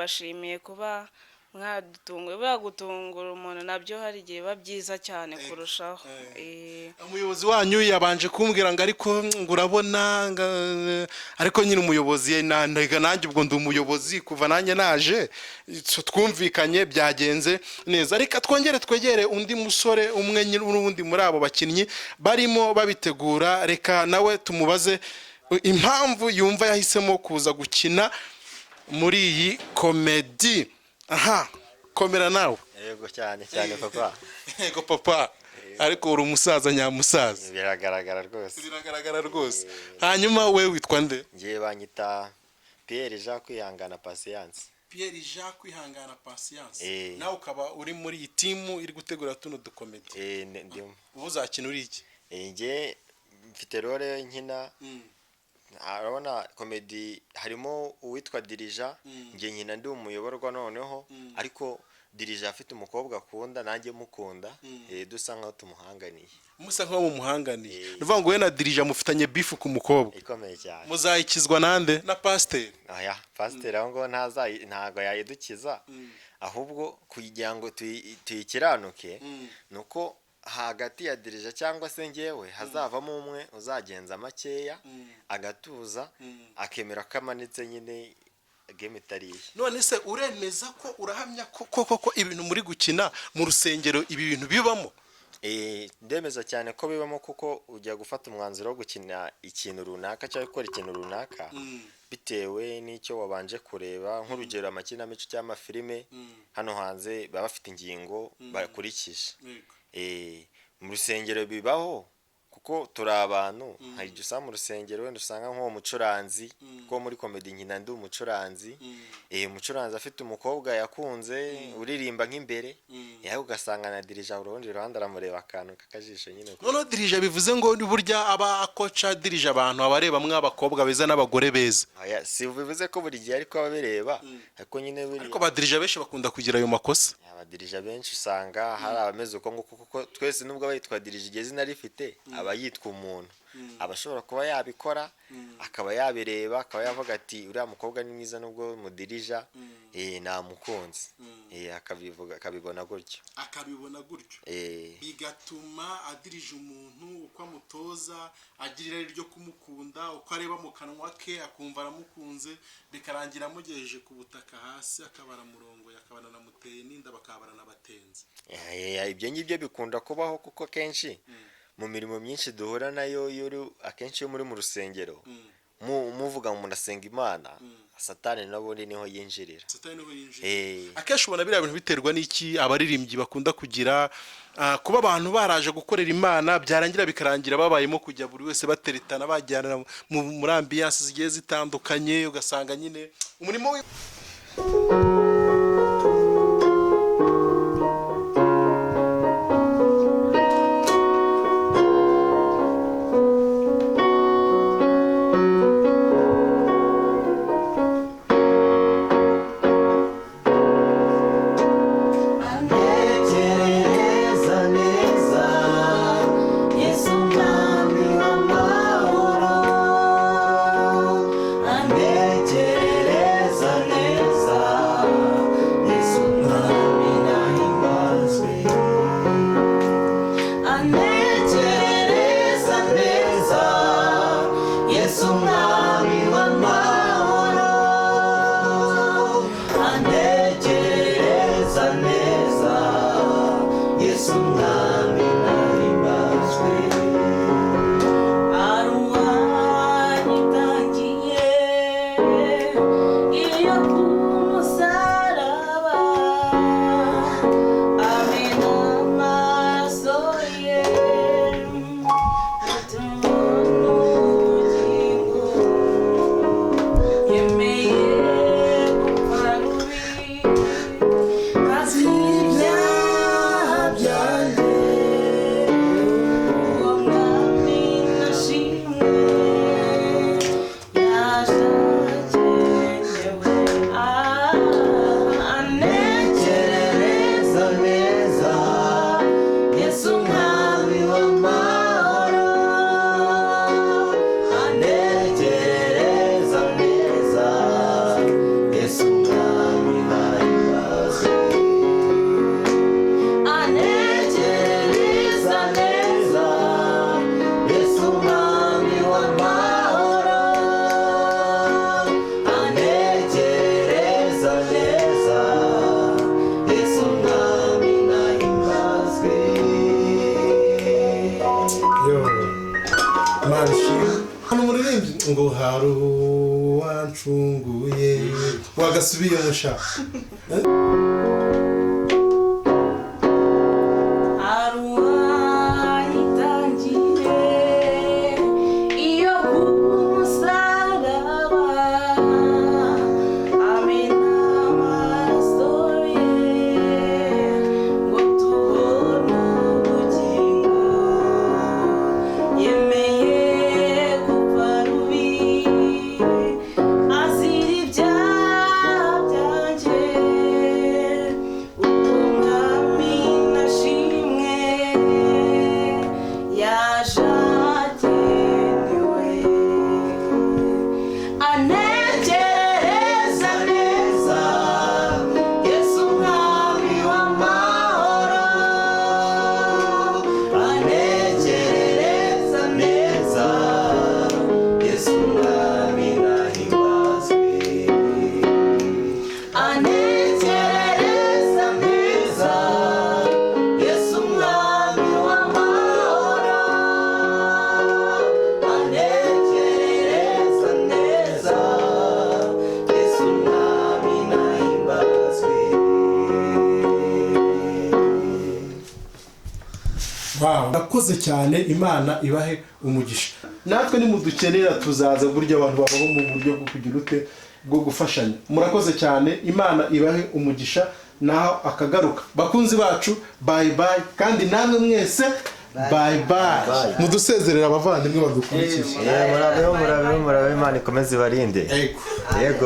turabashimiye kuba bagutungura umuntu nabyo hari igihe biba byiza cyane kurushaho. Umuyobozi wanyu yabanje kumbwira ngo ariko ngo urabona ariko nyine umuyobozi nanjye ubwo ndi umuyobozi kuva nanjye naje twumvikanye byagenze neza. Reka twegere undi musore umwe n'ubundi muri abo bakinnyi barimo babitegura, reka nawe tumubaze impamvu yumva yahisemo kuza gukina muri iyi komedi. Aha, komera nawe. Yego cyane papa. Yego papa. Ariko uri umusaza nyamusaza. Biragaragara rwose. Hanyuma we witwa nde? Ngiye banyita Dirija kwihangana patience. Dirija kwihangana patience. Nawe ukaba uri muri iyi timu iri gutegura tuno dukomedi. Ndimo. Uzakina uri iki? Ngiye mfite role nkina. Arabona komedi harimo uwitwa Dirija, ngiye nkina ndi umuyoborwa noneho, ariko Dirija afite umukobwa akunda nanjye mukunda, dusa nkaho tumuhanganiye. Musa nkaho mumuhanganiye. Nuvuga ngo we na Dirija mufitanye beef ku mukobwa. Ikomeye cyane. Muzayikizwa nande? Na pasteur. Oya, pasteur aho ngo ntago yayidukiza. Ahubwo kugira ngo tuyikiranuke nuko hagati ya Dirija cyangwa se ngewe hazavamo umwe uzagenza makeya agatuza akemera kamanitse nyine game tariye. None se uremeza ko urahamya ko ibintu muri gukina mu rusengero ibi bintu bibamo? Ndemeza cyane ko bibamo, kuko ujya gufata umwanzuro wo gukina ikintu runaka cyangwa gukora ikintu runaka bitewe n'icyo wabanje kureba, nk'urugero amakinamico cyangwa amafilime hano hanze baba bafite ingingo bakurikije. Mu rusengero bibaho kuko turi abantu, hari dusa mu rusengero wenda usanga nko umucuranzi, ko muri komedi nkina ndi umucuranzi, umucuranzi afite umukobwa yakunze uririmba nk'imbere, yaho ugasanga na Dirija urundi ruhande aramureba akantu kakajisho nyine. None Dirija bivuze ngo burya aba akoca Dirija abantu abareba mw'abakobwa beza n'abagore beza. Aya si bivuze ko buri gihe ariko ababireba, ariko nyine buri ariko ba Dirija benshi bakunda kugira ayo makosa. Dirija benshi usanga hari abameze uko nguko, kuko twese nubwo bayitwa Dirija igeze narifite aba yitwa umuntu, abashobora kuba yabikora akaba yabireba akaba yavuga ati uriya mukobwa ni mwiza nubwo mu Dirija namukunze, akabibona gutyo bigatuma adirije umuntu uko amutoza agira irari ryo kumukunda, uko areba mu kanwa ke akumva aramukunze, bikarangira amugejeje ku butaka hasi akabara murongo yakabana namuteye n'inda bakabara nabatenze. Ibyo ngibyo bikunda kubaho kuko kenshi mu mirimo myinshi duhura nayo akenshi yo muri mu rusengero muvuga ngo munasenga Imana, Satani nabo niho yinjirira. Akenshi ubona biriya bintu biterwa n'iki abaririmbyi bakunda kugira, kuba abantu baraje gukorera Imana byarangira bikarangira babayemo kujya buri wese bateretana bajyana muri ambiance zigiye zitandukanye, ugasanga nyine umurimo hano umuririmbyi ngo hari uwancunguye wagasubiye mushaka Urakoze cyane, Imana ibahe umugisha. Natwe nimudukenera tuzaza buryo abantu babaho mu buryo bwo kugira ute bwo gufashanya. Murakoze cyane, Imana ibahe umugisha naho akagaruka. Bakunzi bacu, bye bye, kandi namwe mwese bye bye. Mudusezerera abavandimwe badukurikiye. Murabeho Imana ikomeze ibarinde. Yego.